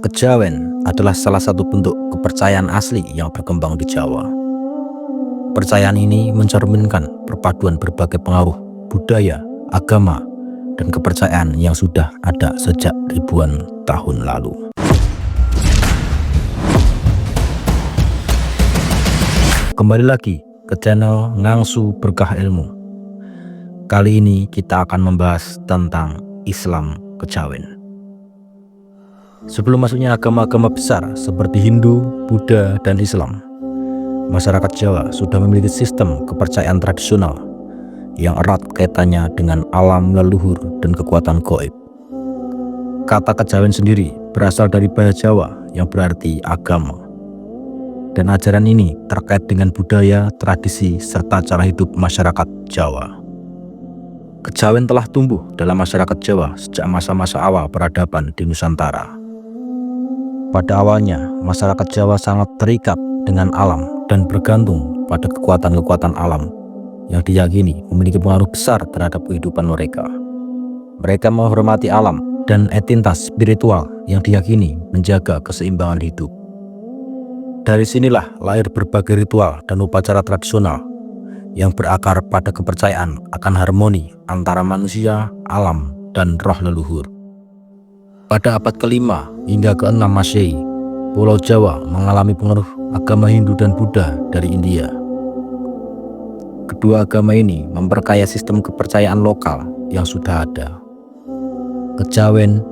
Kejawen adalah salah satu bentuk kepercayaan asli yang berkembang di Jawa. Kepercayaan ini mencerminkan perpaduan berbagai pengaruh budaya, agama, dan kepercayaan yang sudah ada sejak ribuan tahun lalu. Kembali lagi ke channel Ngangsu Berkah Ilmu. Kali ini kita akan membahas tentang Islam Kejawen. Sebelum masuknya agama-agama besar seperti Hindu, Buddha, dan Islam, masyarakat Jawa sudah memiliki sistem kepercayaan tradisional yang erat kaitannya dengan alam leluhur dan kekuatan gaib. Kata kejawen sendiri berasal dari bahasa Jawa yang berarti agama. Dan ajaran ini terkait dengan budaya, tradisi, serta cara hidup masyarakat Jawa. Kejawen telah tumbuh dalam masyarakat Jawa sejak masa-masa awal peradaban di Nusantara. Pada awalnya, masyarakat Jawa sangat terikat dengan alam dan bergantung pada kekuatan-kekuatan alam yang diyakini memiliki pengaruh besar terhadap kehidupan mereka. Mereka menghormati alam dan entitas spiritual yang diyakini menjaga keseimbangan hidup. Dari sinilah lahir berbagai ritual dan upacara tradisional yang berakar pada kepercayaan akan harmoni antara manusia, alam, dan roh leluhur. Pada abad ke-5 hingga ke-6 Masehi, Pulau Jawa mengalami pengaruh agama Hindu dan Buddha dari India. Kedua agama ini memperkaya sistem kepercayaan lokal yang sudah ada. Kejawen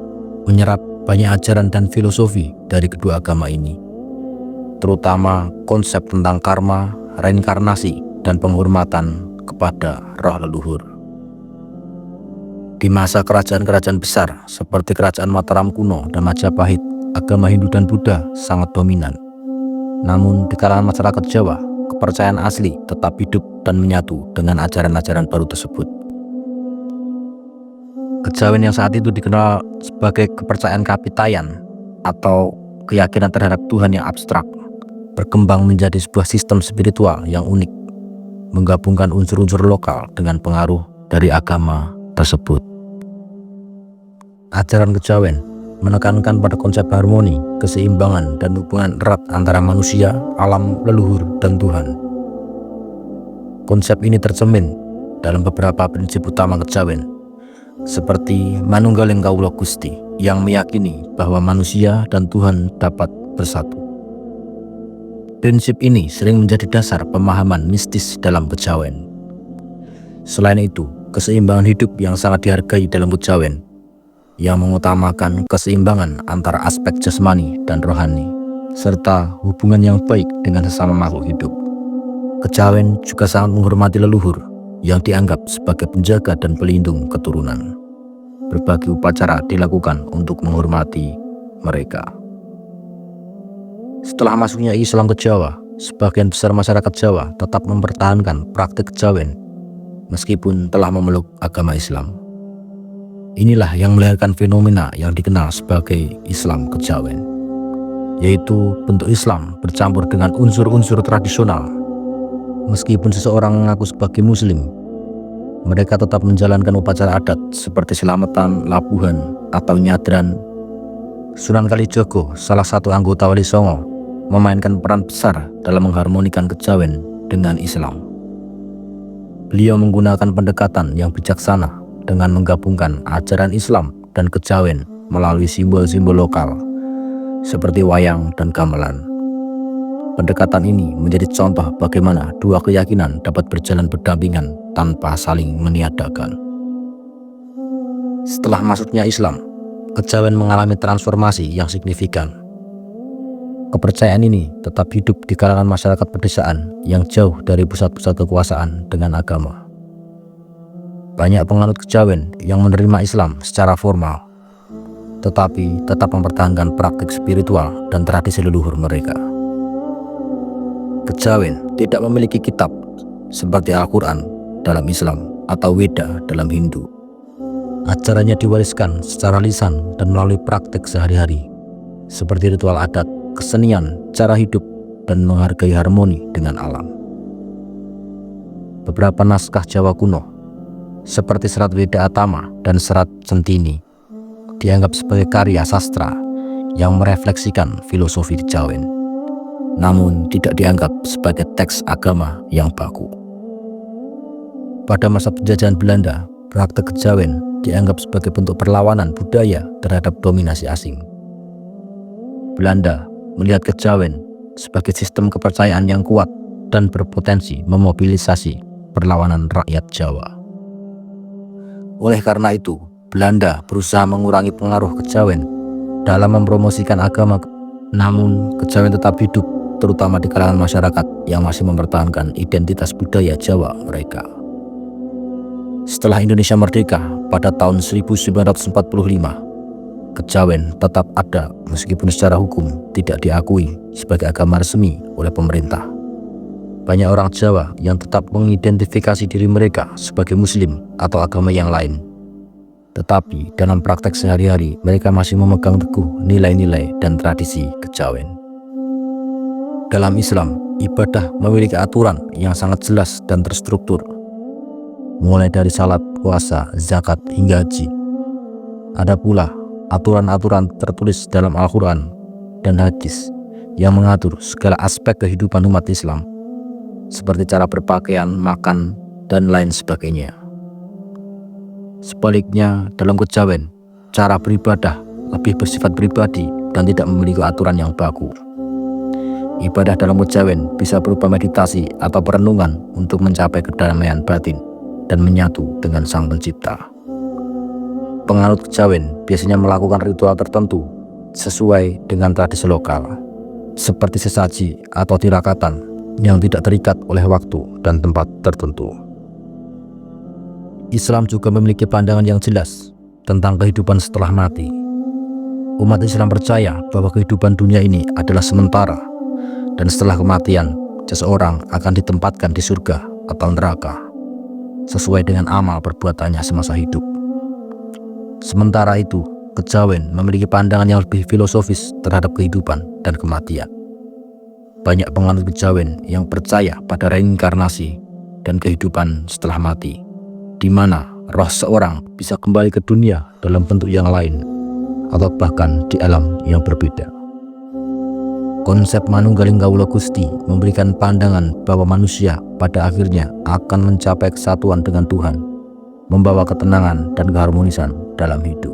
menyerap banyak ajaran dan filosofi dari kedua agama ini, terutama konsep tentang karma, reinkarnasi, dan penghormatan kepada roh leluhur. Di masa kerajaan-kerajaan besar seperti Kerajaan Mataram kuno dan Majapahit, agama Hindu dan Buddha sangat dominan. Namun di kalangan masyarakat Jawa, kepercayaan asli tetap hidup dan menyatu dengan ajaran-ajaran baru tersebut. Kejawen yang saat itu dikenal sebagai kepercayaan kapitayan atau keyakinan terhadap Tuhan yang abstrak, berkembang menjadi sebuah sistem spiritual yang unik, menggabungkan unsur-unsur lokal dengan pengaruh dari agama tersebut. Ajaran kejawen menekankan pada konsep harmoni, keseimbangan, dan hubungan erat antara manusia, alam leluhur, dan Tuhan. Konsep ini tercermin dalam beberapa prinsip utama kejawen, seperti Manunggaling Kawula Gusti, yang meyakini bahwa manusia dan Tuhan dapat bersatu. Prinsip ini sering menjadi dasar pemahaman mistis dalam kejawen. Selain itu, keseimbangan hidup yang sangat dihargai dalam kejawen, yang mengutamakan keseimbangan antara aspek jasmani dan rohani, serta hubungan yang baik dengan sesama makhluk hidup. Kejawen juga sangat menghormati leluhur yang dianggap sebagai penjaga dan pelindung keturunan. Berbagai upacara dilakukan untuk menghormati mereka. Setelah masuknya Islam ke Jawa, sebagian besar masyarakat Jawa tetap mempertahankan praktik kejawen meskipun telah memeluk agama Islam. Inilah yang melahirkan fenomena yang dikenal sebagai Islam Kejawen, yaitu bentuk Islam bercampur dengan unsur-unsur tradisional. Meskipun seseorang mengaku sebagai Muslim, mereka tetap menjalankan upacara adat seperti selamatan, labuhan, atau nyadran. Sunan Kalijogo, salah satu anggota Wali Songo, memainkan peran besar dalam mengharmonikan kejawen dengan Islam. Beliau menggunakan pendekatan yang bijaksana dengan menggabungkan ajaran Islam dan kejawen melalui simbol-simbol lokal seperti wayang dan gamelan. Pendekatan ini menjadi contoh bagaimana dua keyakinan dapat berjalan berdampingan tanpa saling meniadakan. Setelah masuknya Islam, kejawen mengalami transformasi yang signifikan. Kepercayaan ini tetap hidup di kalangan masyarakat pedesaan yang jauh dari pusat-pusat kekuasaan dengan agama. Banyak penganut kejawen yang menerima Islam secara formal, tetapi tetap mempertahankan praktik spiritual dan tradisi leluhur mereka. Kejawen tidak memiliki kitab seperti Al-Quran dalam Islam atau Weda dalam Hindu. Ajarannya diwariskan secara lisan dan melalui praktik sehari-hari, seperti ritual adat, kesenian, cara hidup, dan menghargai harmoni dengan alam. Beberapa naskah Jawa kuno, seperti Serat Weda Atama dan Serat Centini, dianggap sebagai karya sastra yang merefleksikan filosofi kejawen, namun tidak dianggap sebagai teks agama yang baku. Pada masa penjajahan Belanda, praktek kejawen dianggap sebagai bentuk perlawanan budaya terhadap dominasi asing. Belanda melihat kejawen sebagai sistem kepercayaan yang kuat dan berpotensi memobilisasi perlawanan rakyat Jawa. Oleh karena itu, Belanda berusaha mengurangi pengaruh kejawen dalam mempromosikan agama, namun kejawen tetap hidup, terutama di kalangan masyarakat yang masih mempertahankan identitas budaya Jawa mereka. Setelah Indonesia merdeka pada tahun 1945, kejawen tetap ada meskipun secara hukum tidak diakui sebagai agama resmi oleh pemerintah. Banyak orang Jawa yang tetap mengidentifikasi diri mereka sebagai Muslim atau agama yang lain. Tetapi dalam praktek sehari-hari mereka masih memegang teguh nilai-nilai dan tradisi kejawen. Dalam Islam, ibadah memiliki aturan yang sangat jelas dan terstruktur. Mulai dari salat, puasa, zakat, hingga haji. Ada pula aturan-aturan tertulis dalam Al-Quran dan hadis yang mengatur segala aspek kehidupan umat Islam, seperti cara berpakaian, makan, dan lain sebagainya. Sebaliknya, dalam kejawen, cara beribadah lebih bersifat pribadi dan tidak memiliki aturan yang baku. Ibadah dalam kejawen bisa berupa meditasi atau perenungan untuk mencapai kedamaian batin dan menyatu dengan Sang Pencipta. Penganut kejawen biasanya melakukan ritual tertentu sesuai dengan tradisi lokal, seperti sesaji atau tirakatan yang tidak terikat oleh waktu dan tempat tertentu. Islam juga memiliki pandangan yang jelas tentang kehidupan setelah mati. Umat Islam percaya bahwa kehidupan dunia ini adalah sementara, dan setelah kematian, seseorang akan ditempatkan di surga atau neraka, sesuai dengan amal perbuatannya semasa hidup. Sementara itu, kejawen memiliki pandangan yang lebih filosofis terhadap kehidupan dan kematian. Banyak penganut kejawen yang percaya pada reinkarnasi dan kehidupan setelah mati, di mana roh seorang bisa kembali ke dunia dalam bentuk yang lain atau bahkan di alam yang berbeda. Konsep manunggaling kawula Gusti memberikan pandangan bahwa manusia pada akhirnya akan mencapai kesatuan dengan Tuhan, membawa ketenangan dan keharmonisan dalam hidup.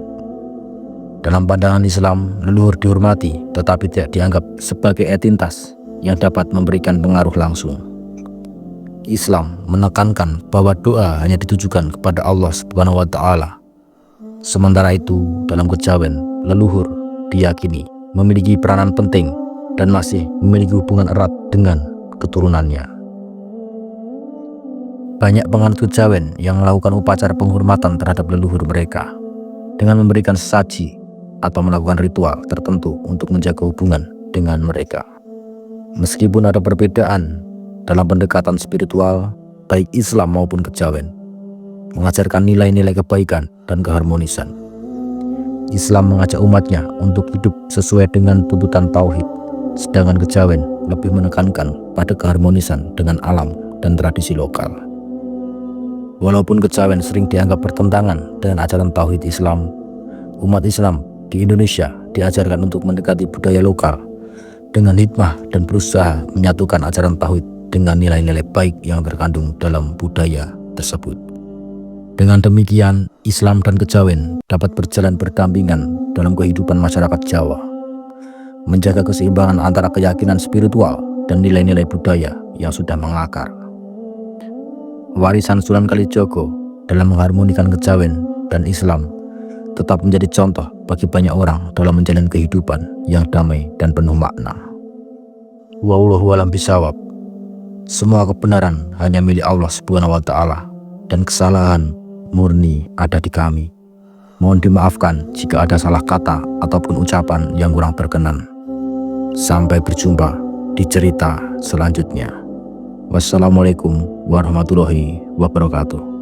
Dalam pandangan Islam, leluhur dihormati tetapi tidak dianggap sebagai entitas yang dapat memberikan pengaruh langsung. Islam menekankan bahwa doa hanya ditujukan kepada Allah Subhanahu wa Ta'ala. Sementara itu, dalam kejawen, leluhur diyakini memiliki peranan penting dan masih memiliki hubungan erat dengan keturunannya. Banyak penganut kejawen yang melakukan upacara penghormatan terhadap leluhur mereka dengan memberikan sesaji atau melakukan ritual tertentu untuk menjaga hubungan dengan mereka. Meskipun ada perbedaan dalam pendekatan spiritual, baik Islam maupun kejawen mengajarkan nilai-nilai kebaikan dan keharmonisan. Islam mengajak umatnya untuk hidup sesuai dengan tuntutan tauhid, sedangkan kejawen lebih menekankan pada keharmonisan dengan alam dan tradisi lokal. Walaupun kejawen sering dianggap bertentangan dengan ajaran tauhid Islam, umat Islam di Indonesia diajarkan untuk mendekati budaya lokal dengan hikmah dan berusaha menyatukan ajaran tauhid dengan nilai-nilai baik yang terkandung dalam budaya tersebut. Dengan demikian, Islam dan kejawen dapat berjalan berdampingan dalam kehidupan masyarakat Jawa, menjaga keseimbangan antara keyakinan spiritual dan nilai-nilai budaya yang sudah mengakar. Warisan Sunan Kalijogo dalam mengharmonikan kejawen dan Islam tetap menjadi contoh bagi banyak orang dalam menjalani kehidupan yang damai dan penuh makna. Wallahu a'lam bishawab. Semua kebenaran hanya milik Allah Subhanahu wa Ta'ala, dan kesalahan murni ada di kami. Mohon dimaafkan jika ada salah kata ataupun ucapan yang kurang berkenan. Sampai berjumpa di cerita selanjutnya. Wassalamualaikum warahmatullahi wabarakatuh.